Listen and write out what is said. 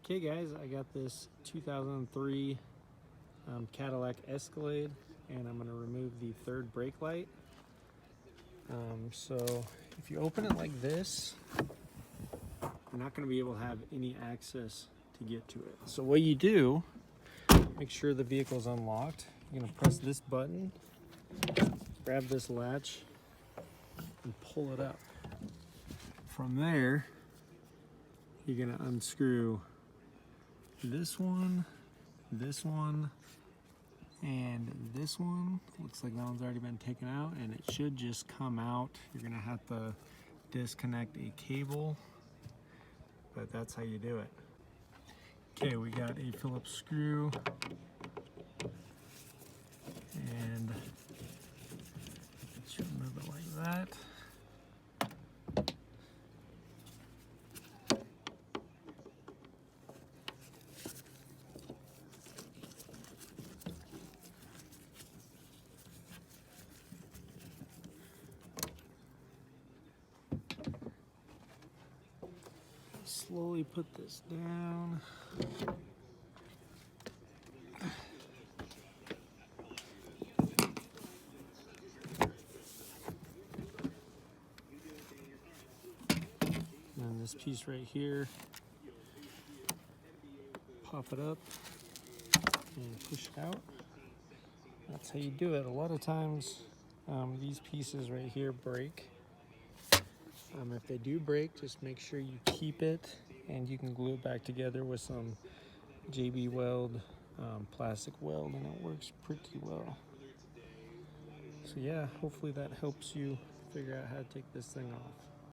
Okay guys, I got this 2003 Cadillac Escalade, and I'm going to remove the third brake light. So if you open it like this, you're not going to be able to have any access to get to it. So what you do, make sure the vehicle's unlocked. You're going to press this button, grab this latch, and pull it up. From there, you're going to unscrew this one, and this one. Looks like that one's already been taken out, and it should just come out. You're gonna have to disconnect a cable, but that's how you do it. Okay, we got a Phillips screw, and should move it like that. Slowly put this down. And this piece right here, pop it up and push it out. That's how you do it. A lot of times these pieces right here break. If they do break, just make sure you keep it, and you can glue it back together with some JB Weld plastic weld, and it works pretty well. So yeah, hopefully that helps you figure out how to take this thing off.